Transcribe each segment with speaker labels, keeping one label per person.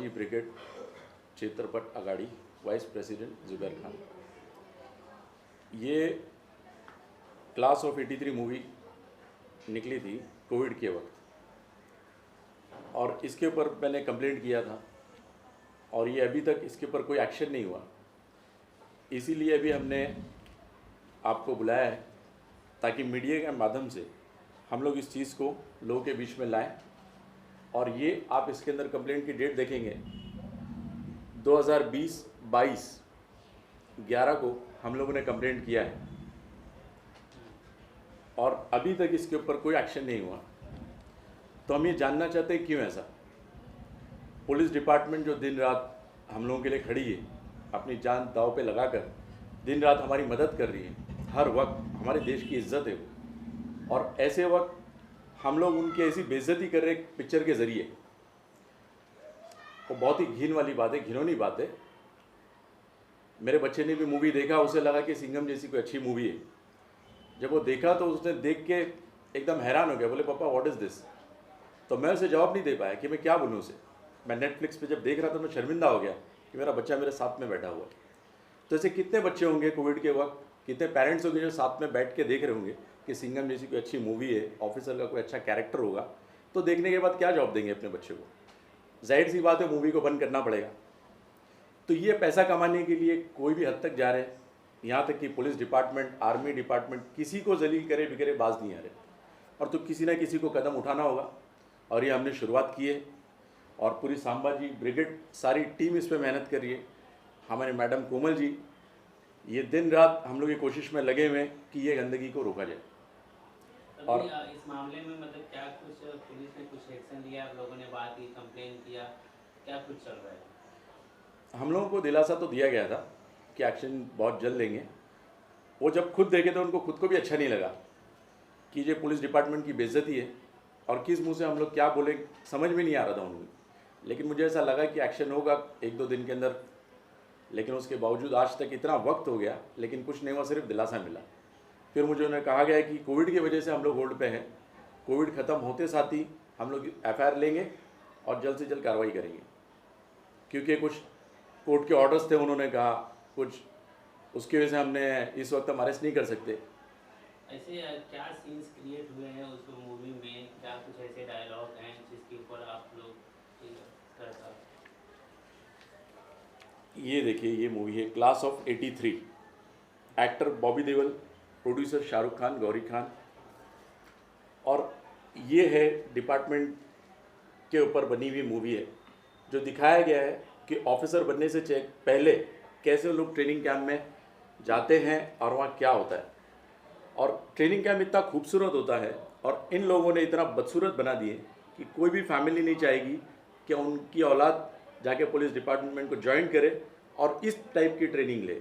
Speaker 1: Sambhaji brigade क्षेत्रपट आघाड़ी vice president Zubair Khan. ये क्लास ऑफ 83 मूवी निकली थी कोविड के वक्त, और इसके ऊपर मैंने कंप्लेंट किया था और ये अभी तक इसके ऊपर कोई एक्शन नहीं हुआ। इसीलिए अभी हमने आपको बुलाया है ताकि मीडिया के माध्यम से हम लोग इस चीज़ को लोगों के बीच में लाएं। और ये आप इसके अंदर कंप्लेंट की डेट देखेंगे 2020-22 11 को हम लोगों ने कंप्लेंट किया है और अभी तक इसके ऊपर कोई एक्शन नहीं हुआ। तो हम ये जानना चाहते हैं क्यों ऐसा। पुलिस डिपार्टमेंट जो दिन रात हम लोगों के लिए खड़ी है, अपनी जान दांव पे लगाकर दिन रात हमारी मदद कर रही है, हर वक्त हमारे देश की इज्जत है वो, और ऐसे वक्त हम लोग उनकी ऐसी बेइज्जती कर रहे हैं पिक्चर के ज़रिए, वो बहुत ही घिन वाली बात है, घिनौनी बात है। मेरे बच्चे ने भी मूवी देखा, उसे लगा कि सिंघम जैसी कोई अच्छी मूवी है। जब वो देखा तो उसने देख के एकदम हैरान हो गया, बोले पापा व्हाट इज़ दिस। तो मैं उसे जवाब नहीं दे पाया कि मैं क्या बोलूँ उसे। मैं नेटफ्लिक्स पे जब देख रहा था मैं शर्मिंदा हो गया कि मेरा बच्चा मेरे साथ में बैठा हुआ। तो ऐसे कितने बच्चे होंगे कोविड के वक्त, कितने पेरेंट्स होंगे जो साथ में बैठ के देख रहे होंगे कि सिंघम जैसी कोई अच्छी मूवी है, ऑफिसर का कोई अच्छा कैरेक्टर होगा, तो देखने के बाद क्या जवाब देंगे अपने बच्चे को। जाहिर सी बात है मूवी को बंद करना पड़ेगा। तो ये पैसा कमाने के लिए कोई भी हद तक जा रहे हैं, यहाँ तक कि पुलिस डिपार्टमेंट, आर्मी डिपार्टमेंट किसी को जलील करे बिगड़े बाज नहीं आ रहे। और तो किसी ना किसी को कदम उठाना होगा और ये हमने शुरुआत की है और पूरी संभाजी ब्रिगेड सारी टीम इस पर मेहनत कर रही है। हमारे मैडम कोमल जी ये दिन रात हम लोग ये कोशिश में लगे हुए हैं कि ये गंदगी को रोका जाए।
Speaker 2: और इस मामले में मतलब क्या कुछ पुलिस ने कुछ एक्शन लिया, आप लोगों ने बात की, कंप्लेन किया, क्या कुछ चल रहा है?
Speaker 1: हम लोगों को दिलासा तो दिया गया था कि एक्शन बहुत जल्द लेंगे। वो जब खुद देखे तो उनको खुद को भी अच्छा नहीं लगा कि ये पुलिस डिपार्टमेंट की बेइज्जती है और किस मुंह से हम लोग क्या बोले समझ में नहीं आ रहा था उनको। लेकिन मुझे ऐसा लगा कि एक्शन होगा 1-2 दिन के अंदर, लेकिन उसके बावजूद आज तक इतना वक्त हो गया लेकिन कुछ नहीं हुआ, सिर्फ दिलासा मिला। फिर मुझे उन्हें कहा गया कि कोविड की वजह से हम लोग होल्ड पे हैं, कोविड ख़त्म होते साथ ही हम लोग FIR लेंगे और जल्द से जल्द कार्रवाई करेंगे, क्योंकि कुछ कोर्ट के ऑर्डर्स थे उन्होंने कहा कुछ, उसकी वजह से हमने इस वक्त हम अरेस्ट नहीं कर सकते।
Speaker 2: ऐसे क्या सीन्स क्रिएट हुए हैं उस मूवी में, क्या कुछ ऐसे डायलॉग हैं जिसके ऊपर आप लोग करता?
Speaker 1: ये देखिए, ये मूवी है class of 83। Actor Bobby Deol, producer Shahrukh Khan, Gauri Khan, और ये है डिपार्टमेंट के ऊपर बनी हुई मूवी है जो दिखाया गया है कि ऑफिसर बनने से पहले कैसे लोग ट्रेनिंग कैंप में जाते हैं और वहाँ क्या होता है। और ट्रेनिंग कैंप इतना खूबसूरत होता है और इन लोगों ने इतना बदसूरत बना दिए कि कोई भी फैमिली नहीं चाहेगी कि उनकी औलाद जाके पुलिस डिपार्टमेंट को ज्वाइन करे और इस टाइप की ट्रेनिंग ले।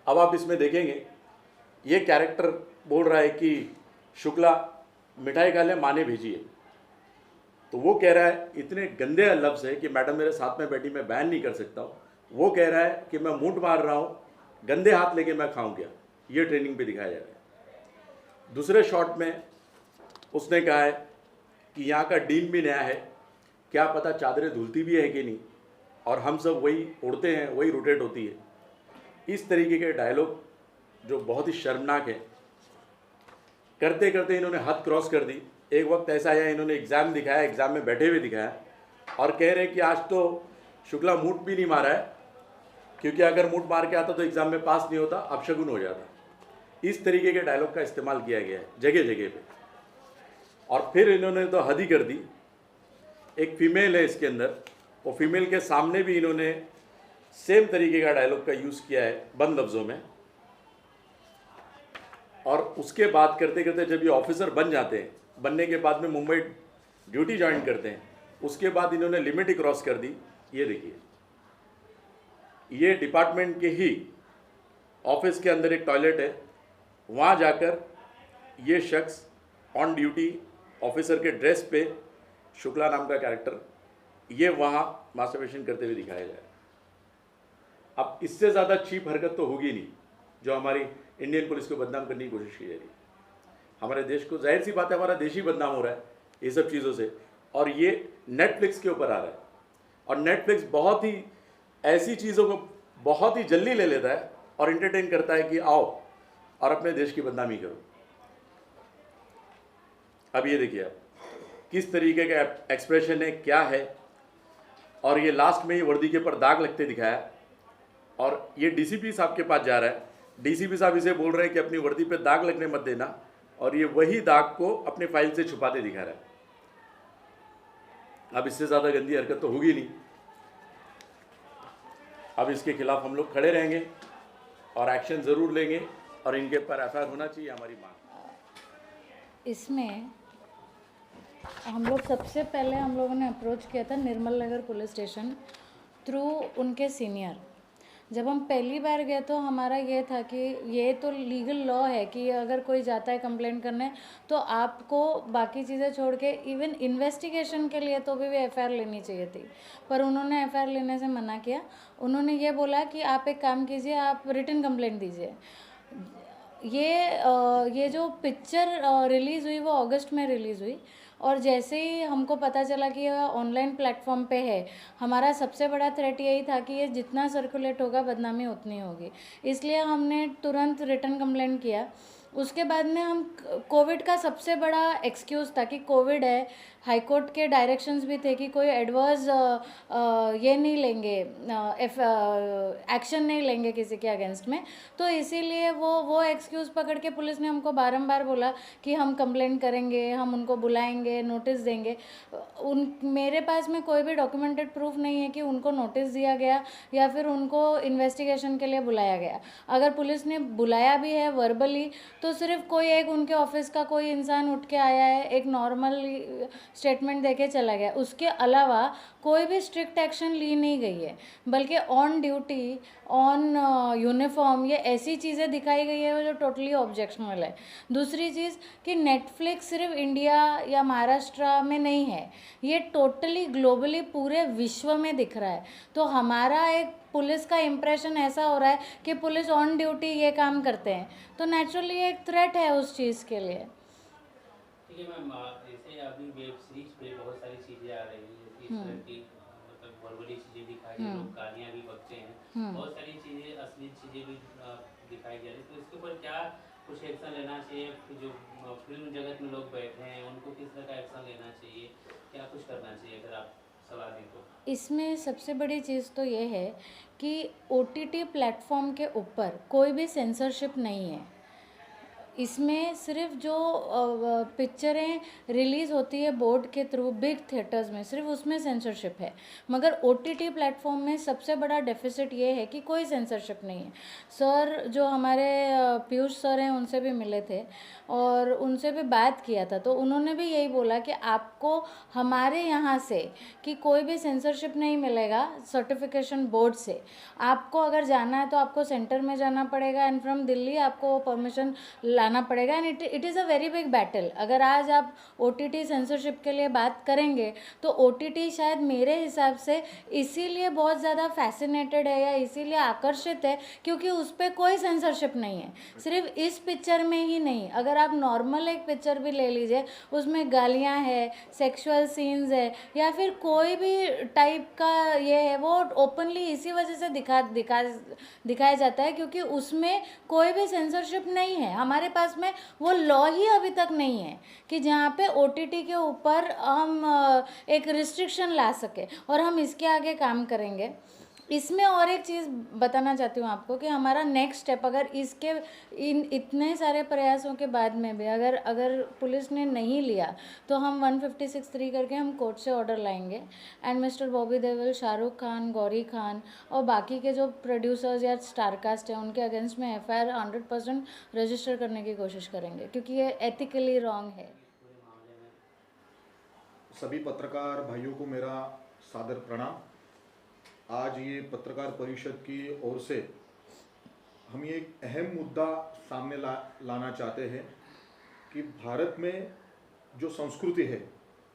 Speaker 1: अब आप इसमें देखेंगे ये कैरेक्टर बोल रहा है कि शुक्ला मिठाई खा ले, माँ ने भेजी है। तो वो कह रहा है इतने गंदे लफ्ज़ है कि मैडम मेरे साथ में बैठी मैं बयान नहीं कर सकता हूँ। वो कह रहा है कि मैं मूंठ मार रहा हूँ, गंदे हाथ लेके मैं खाऊँ क्या। ये ट्रेनिंग पे दिखाया जा रहा है। दूसरे शॉट में उसने कहा है कि यहाँ का डीन भी नया है, क्या पता चादरें धुलती भी है कि नहीं, और हम सब वही उड़ते हैं, वही रोटेट होती है। इस तरीके के डायलॉग जो बहुत ही शर्मनाक है, करते करते इन्होंने हद क्रॉस कर दी। एक वक्त ऐसा आया इन्होंने एग्ज़ाम दिखाया, एग्ज़ाम में बैठे हुए दिखाया और कह रहे हैं कि आज तो शुक्ला मूठ भी नहीं मारा है, क्योंकि अगर मूठ मार के आता तो एग्ज़ाम में पास नहीं होता, अपशगुन हो जाता। इस तरीके के डायलॉग का इस्तेमाल किया गया है जगह जगह पे। और फिर इन्होंने तो हद ही कर दी। एक फीमेल है इसके अंदर, वो फीमेल के सामने भी इन्होंने सेम तरीके का डायलॉग का यूज़ किया है बंद लफ्ज़ों में। और उसके बाद करते करते जब ये ऑफिसर बन जाते हैं, बनने के बाद में मुंबई ड्यूटी ज्वाइन करते हैं, उसके बाद इन्होंने लिमिट ही क्रॉस कर दी। ये देखिए, ये डिपार्टमेंट के ही ऑफिस के अंदर एक टॉयलेट है, वहाँ जाकर ये शख्स ऑन ड्यूटी ऑफिसर के ड्रेस पे, शुक्ला नाम का कैरेक्टर, ये वहाँ मास्टरबेशन करते हुए दिखाया गया है। अब इससे ज़्यादा चीप हरकत तो होगी नहीं जो हमारी इंडियन पुलिस को बदनाम करने की कोशिश की जा रही है। हमारे देश को, जाहिर सी बात है, हमारा देश ही बदनाम हो रहा है ये सब चीज़ों से, और ये नेटफ्लिक्स के ऊपर आ रहा है। और नेटफ्लिक्स बहुत ही ऐसी चीज़ों को बहुत ही जल्दी ले लेता है और इंटरटेन करता है कि आओ और अपने देश की बदनामी करो। अब ये देखिए आप किस तरीके का एक्सप्रेशन है, क्या है, और ये लास्ट में ही वर्दी के ऊपर दाग लगते दिखाया और ये डीसीपी साहब के पास जा रहा है। डीसीपी साहब इसे बोल रहे हैं कि अपनी वर्दी पे दाग लगने मत देना, और ये वही दाग को अपने फाइल से छुपाते दिखा रहा है। अब इससे ज़्यादा गंदी हरकत तो होगी नहीं। अब इसके खिलाफ हम लोग खड़े रहेंगे और एक्शन ज़रूर लेंगे और इनके ऊपर एफआईआर होना चाहिए, हमारी मांग।
Speaker 3: इसमें हम लोग सबसे पहले हम लोगों ने अप्रोच किया था निर्मल नगर पुलिस स्टेशन थ्रू उनके सीनियर। जब हम पहली बार गए तो हमारा ये था कि ये तो लीगल लॉ है कि अगर कोई जाता है कंप्लेंट करने तो आपको बाकी चीज़ें छोड़ के इवन इन्वेस्टिगेशन के लिए तो भी एफआईआर लेनी चाहिए थी, पर उन्होंने एफआईआर लेने से मना किया। उन्होंने ये बोला कि आप एक काम कीजिए, आप रिटन कंप्लेंट दीजिए। ये जो पिक्चर रिलीज़ हुई वो अगस्त में रिलीज़ हुई, और जैसे ही हमको पता चला कि यह ऑनलाइन प्लेटफॉर्म पे है, हमारा सबसे बड़ा थ्रेट यही था कि ये जितना सर्कुलेट होगा बदनामी उतनी होगी, इसलिए हमने तुरंत रिटर्न कंप्लेंट किया। उसके बाद में हम कोविड का सबसे बड़ा एक्सक्यूज़ था कि कोविड है, हाई कोर्ट के डायरेक्शंस भी थे कि कोई एडवर्स ये नहीं लेंगे, एक्शन नहीं लेंगे किसी के अगेंस्ट में, तो इसीलिए वो एक्सक्यूज़ पकड़ के पुलिस ने हमको बारंबार बोला कि हम कंप्लेंट करेंगे, हम उनको बुलाएंगे, नोटिस देंगे। मेरे पास में कोई भी डॉक्यूमेंटेड प्रूफ नहीं है कि उनको नोटिस दिया गया या फिर उनको इन्वेस्टिगेशन के लिए बुलाया गया। अगर पुलिस ने बुलाया भी है वर्बली तो सिर्फ कोई एक उनके ऑफिस का कोई इंसान उठ के आया है, एक नॉर्मल स्टेटमेंट देके चला गया, उसके अलावा कोई भी स्ट्रिक्ट एक्शन ली नहीं गई है, बल्कि ऑन ड्यूटी, ऑन यूनिफॉर्म, ये ऐसी चीज़ें दिखाई गई है जो टोटली ऑब्जेक्शनल है। दूसरी चीज़ कि नेटफ्लिक्स सिर्फ इंडिया या महाराष्ट्र में नहीं है, ये टोटली ग्लोबली पूरे विश्व में दिख रहा है। तो हमारा एक पुलिस का इम्प्रेशन ऐसा हो रहा है कि पुलिस ऑन ड्यूटी ये काम करते हैं, तो नेचुरली एक थ्रेट है उस चीज़ के लिए।
Speaker 2: ठीक है मैम, जैसे अभी वेब सीरीज पे बहुत सारी चीज़ें आ रही हैं, जैसे इस तरह की मतलब वर्बली चीज़ें दिखाई जा रही, लोग गालियाँ भी बकते हैं, बहुत सारी चीज़ें असली चीज़ें भी दिखाई जा रही, तो इसके ऊपर क्या कुछ एक्शन लेना चाहिए? जो फिल्म जगत में लोग बैठे हैं उनको किस तरह का एक्शन लेना चाहिए, क्या कुछ करना चाहिए, अगर आप सलाह दें तो?
Speaker 3: इसमें सबसे बड़ी चीज़ तो ये है कि OTT प्लेटफॉर्म के ऊपर कोई भी सेंसरशिप नहीं है। इसमें सिर्फ जो पिक्चरें रिलीज़ होती है बोर्ड के थ्रू बिग थिएटर्स में, सिर्फ उसमें सेंसरशिप है, मगर OTT प्लेटफॉर्म में सबसे बड़ा डेफिसिट ये है कि कोई सेंसरशिप नहीं है। सर जो हमारे पीयूष सर हैं उनसे भी मिले थे और उनसे भी बात किया था, तो उन्होंने भी यही बोला कि आपको हमारे यहाँ से कि कोई भी सेंसरशिप नहीं मिलेगा सर्टिफिकेशन बोर्ड से। आपको अगर जाना है तो आपको सेंटर में जाना पड़ेगा एंड फ्रॉम दिल्ली आपको परमिशन लाना पड़ेगा, and it is a very big battle. अगर आज आप OTT सेंसरशिप के लिए बात करेंगे तो OTT शायद मेरे हिसाब से इसीलिए बहुत ज़्यादा फैसिनेटेड है या इसीलिए आकर्षित है क्योंकि उस पर कोई सेंसरशिप नहीं है। सिर्फ इस पिक्चर में ही नहीं, अगर आप नॉर्मल एक पिक्चर भी ले लीजिए उसमें गालियाँ है, सेक्सुअल सीन्स है या फिर कोई भी टाइप का ये है, वो ओपनली इसी वजह से दिखाया जाता है क्योंकि उसमें कोई भी सेंसरशिप नहीं है। हमारे पास में वो लॉ ही अभी तक नहीं है कि जहाँ पे OTT के ऊपर हम एक रिस्ट्रिक्शन ला सके, और हम इसके आगे काम करेंगे। इसमें और एक चीज़ बताना चाहती हूँ आपको कि हमारा नेक्स्ट स्टेप, अगर इसके इतने सारे प्रयासों के बाद में भी अगर पुलिस ने नहीं लिया तो हम 156(3) करके हम कोर्ट से ऑर्डर लाएंगे एंड मिस्टर बॉबी देओल, शाहरुख खान, गौरी खान और बाकी के जो प्रोड्यूसर्स या स्टारकास्ट हैं उनके अगेंस्ट में FIR 100% रजिस्टर करने की कोशिश करेंगे क्योंकि ये एथिकली रॉन्ग है।
Speaker 4: सभी पत्रकार भाइयों को मेरा सादर प्रणाम। आज ये पत्रकार परिषद की ओर से हम ये एक अहम मुद्दा सामने लाना चाहते हैं कि भारत में जो संस्कृति है,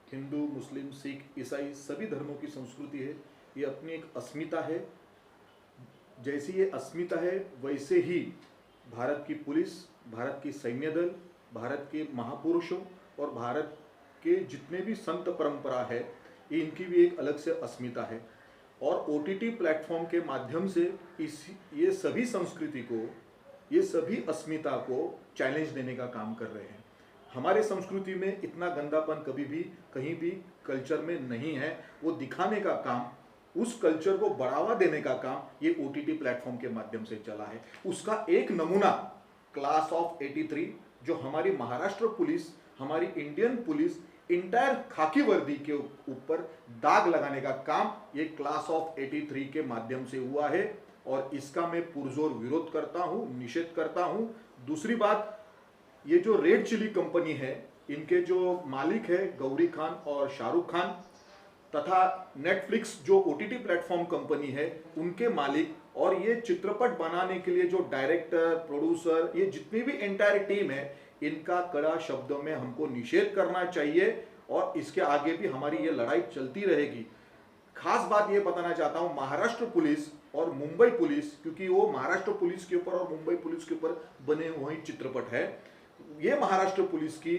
Speaker 4: हिंदू, मुस्लिम, सिख, ईसाई सभी धर्मों की संस्कृति है, ये अपनी एक अस्मिता है। जैसी ये अस्मिता है वैसे ही भारत की पुलिस, भारत की सैन्य दल, भारत के महापुरुषों और भारत के जितने भी संत परंपरा है, इनकी भी एक अलग से अस्मिता है। और OTT प्लेटफॉर्म के माध्यम से ये सभी संस्कृति को, ये सभी अस्मिता को चैलेंज देने का काम कर रहे हैं। हमारे संस्कृति में इतना गंदापन कभी भी कहीं भी कल्चर में नहीं है, वो दिखाने का काम, उस कल्चर को बढ़ावा देने का काम ये OTT प्लेटफॉर्म के माध्यम से चला है। उसका एक नमूना क्लास ऑफ 83, जो हमारी महाराष्ट्र पुलिस, हमारी इंडियन पुलिस इंटायर खाकी वर्दी के ऊपर दाग लगाने का काम ये क्लास ऑफ 83 के माध्यम से हुआ है, और इसका मैं पुरजोर विरोध करता हूं, निषेध करता हूं। दूसरी बात, ये जो रेड चिली कंपनी है, इनके जो मालिक है गौरी खान और शाहरुख खान, तथा नेटफ्लिक्स जो OTT प्लेटफॉर्म कंपनी है, उनके मालिक, और ये चित्रपट बनाने के लिए जो डायरेक्टर, प्रोड्यूसर, ये जितनी भी एंटायर टीम है, इनका कड़ा शब्दों में हमको निषेध करना चाहिए, और इसके आगे भी हमारी ये लड़ाई चलती रहेगी। खास बात ये बताना चाहता हूँ, महाराष्ट्र पुलिस और मुंबई पुलिस, क्योंकि वो महाराष्ट्र पुलिस के ऊपर और मुंबई पुलिस के ऊपर बने हुए चित्रपट है, ये महाराष्ट्र पुलिस की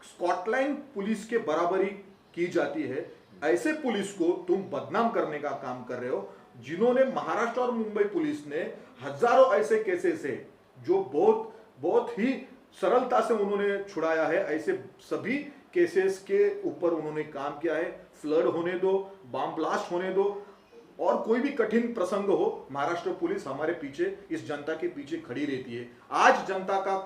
Speaker 4: स्कॉटलैंड पुलिस के बराबरी की जाती है। ऐसे पुलिस को तुम बदनाम करने का काम कर रहे हो, जिन्होंने महाराष्ट्र और मुंबई पुलिस ने हजारों ऐसे केसेस है जो बहुत ही सरलता से उन्होंने छुड़ाया है। ऐसे सभी केसेस के ऊपर उन्होंने काम किया है। फ्लड होने दो, बम ब्लास्ट होने दो, और कोई भी कठिन प्रसंग हो, महाराष्ट्र पुलिस हमारे पीछे, इस जनता के पीछे खड़ी रहती है। आज जनता का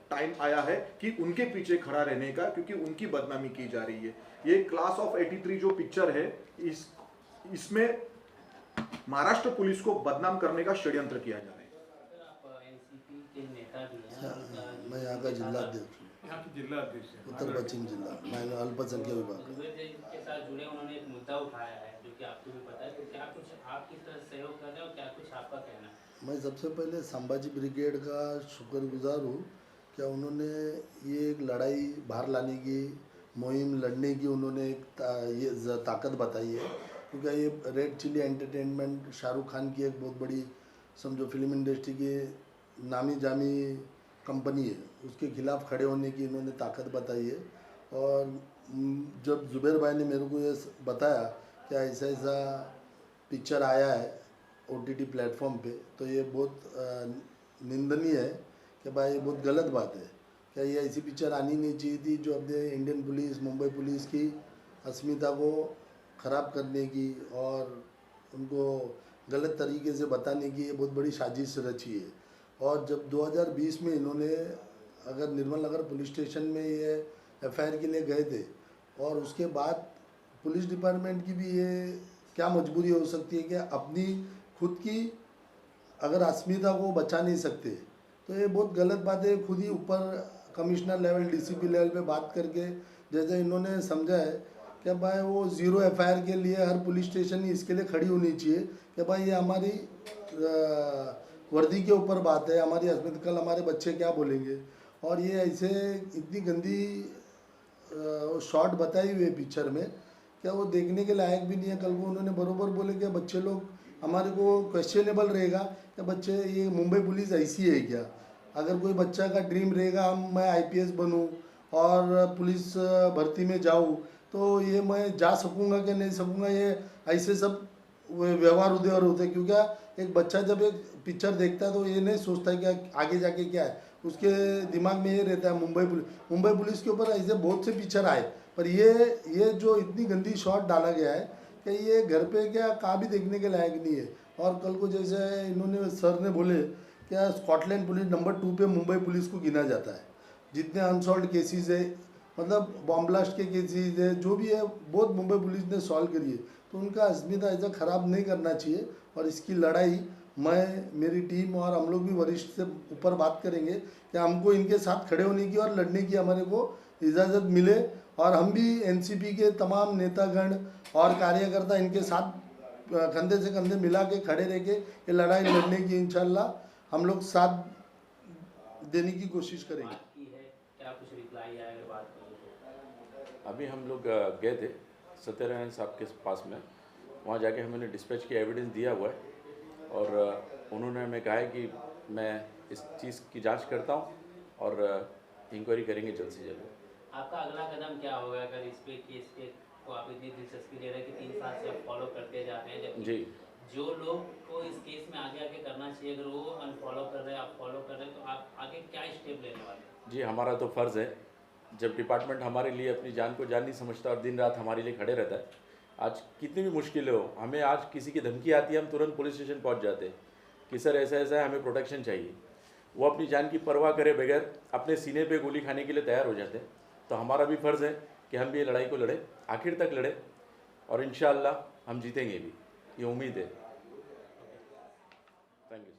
Speaker 4: टाइम आया है कि उनके पीछे खड़ा रहने का, क्योंकि उनकी बदनामी की जा रही है। ये क्लास ऑफ 83 जो पिक्चर है, इसमें महाराष्ट्र पुलिस को बदनाम करने का षड्यंत्र किया जा रहा है।
Speaker 2: सर, आप एनसीपी के नेता भी हैं।
Speaker 5: मैं यहाँ का जिला अध्यक्ष हूँ,
Speaker 6: यहाँ की जिला अध्यक्ष है।
Speaker 5: उत्तर पश्चिम जिला, मैं अल्पसंख्यक विभाग।
Speaker 2: के साथ जुड़े उन्होंने एक मुद्दा उठाया है जो कि आपको भी पता है, तो क्या कुछ आप किस तरह सहयोग कर रहे हो, क्या कुछ आपका कहना है?
Speaker 5: मैं सबसे पहले संभाजी ब्रिगेड का शुक्रगुजार हूँ, क्या उन्होंने ये एक लड़ाई बाहर लाने की, मुहिम लड़ने की उन्होंने ये ताकत बताई है। क्योंकि ये red chilli entertainment Shahrukh Khan की एक बहुत बड़ी, समझो फिल्म इंडस्ट्री की नामी जामी कंपनी है, उसके खिलाफ खड़े होने की इन्होंने ताकत बताई है। और जब जुबैर भाई ने मेरे को ये बताया कि ऐसा ऐसा पिक्चर आया है OTT प्लेटफॉर्म पे, तो ये बहुत निंदनीय है कि भाई ये बहुत गलत बात है। क्या ये ऐसी पिक्चर आनी नहीं चाहिए थी जो अपने इंडियन पुलिस, मुंबई पुलिस की अस्मिता को ख़राब करने की और उनको गलत तरीके से बताने की ये बहुत बड़ी साजिश रची है। और जब 2020 में इन्होंने अगर निर्मल नगर पुलिस स्टेशन में ये FIR के लिए गए थे, और उसके बाद पुलिस डिपार्टमेंट की भी ये क्या मजबूरी हो सकती है कि अपनी खुद की अगर अस्मिता को बचा नहीं सकते, तो ये बहुत गलत बात है। खुद ही ऊपर कमिश्नर लेवल, DCP लेवल पे बात करके, जैसे इन्होंने समझा है कि भाई वो 0 FIR के लिए हर पुलिस स्टेशन ही इसके लिए खड़ी होनी चाहिए कि भाई ये हमारी वर्दी के ऊपर बात है, हमारी अस्मिता, कल हमारे बच्चे क्या बोलेंगे। और ये ऐसे इतनी गंदी शॉट बताई हुई है पिक्चर में, क्या वो देखने के लायक भी नहीं है। कल को उन्होंने बरोबर बोले कि बच्चे लोग हमारे को क्वेश्चनेबल रहेगा कि बच्चे ये मुंबई पुलिस ऐसी है क्या। अगर कोई बच्चा का ड्रीम रहेगा मैं IPS बनूं और पुलिस भर्ती में जाऊं, तो ये मैं जा सकूंगा कि नहीं सकूंगा, ये ऐसे सब व्यवहार उधर होते। क्योंकि एक बच्चा जब एक पिक्चर देखता है तो ये नहीं सोचता है कि आगे जाके क्या है, उसके दिमाग में ये रहता है मुंबई पुलिस के ऊपर ऐसे बहुत से पिक्चर आए, पर ये जो इतनी गंदी शॉट डाला गया है कि ये घर पे क्या कहाँ भी देखने के लायक नहीं है। और कल को जैसे इन्होंने सर ने बोले क्या स्कॉटलैंड पुलिस नंबर 2 पे मुंबई पुलिस को गिना जाता है, जितने अनसॉल्व केसेस है, मतलब बॉम्ब ब्लास्ट के केसेस है, जो भी है बहुत मुंबई पुलिस ने सॉल्व करी है। तो उनका अस्मिता ऐसा ख़राब नहीं करना चाहिए। और इसकी लड़ाई मैं, मेरी टीम और हम लोग भी वरिष्ठ से ऊपर बात करेंगे कि हमको इनके साथ खड़े होने की और लड़ने की हमारे को इजाज़त मिले। और हम भी NCP के तमाम नेतागण और कार्यकर्ता इनके साथ कंधे से कंधे मिला के खड़े रह के ये लड़ाई लड़ने की इंशाल्लाह हम लोग साथ देने की कोशिश करेंगे।
Speaker 2: बात की है, क्या कुछ रिप्लाई आया अगर बात करें तो?
Speaker 1: अभी हम लोग गए थे सत्यनारायण साहब के पास में, वहाँ जाके हमने डिस्पैच की एविडेंस दिया हुआ है, और उन्होंने हमें कहा है कि मैं इस चीज़ की जांच करता हूँ और इंक्वायरी करेंगे जल्द से जल्द।
Speaker 2: आपका अगला कदम क्या होगा अगर इस पे केस पे को आप इतनी दिलचस्पी ले रहे हैं कि 3 साल से आप फॉलो करते जा रहे हैं, जबकि
Speaker 1: जी
Speaker 2: जो लोग को इस केस में आगे आके करना चाहिए, अगर वो अनफॉलो कर रहे हैं, आप फॉलो कर रहे हैं, तो आप आगे क्या स्टेप लेने वाले हैं?
Speaker 1: जी, हमारा तो फ़र्ज़ है, जब डिपार्टमेंट हमारे लिए अपनी जान को जान नहीं समझता और दिन रात हमारे लिए खड़े रहता है, आज कितनी भी मुश्किलें हो, हमें आज किसी की धमकी आती है, हम तुरंत पुलिस स्टेशन पहुंच जाते हैं कि सर ऐसा ऐसा है, हमें प्रोटेक्शन चाहिए। वो अपनी जान की परवाह करे बगैर अपने सीने पे गोली खाने के लिए तैयार हो जाते हैं। तो हमारा भी फ़र्ज़ है कि हम भी ये लड़ाई को लड़े, आखिर तक लड़े, और इंशाअल्लाह हम जीतेंगे भी, ये उम्मीद है। Thank you.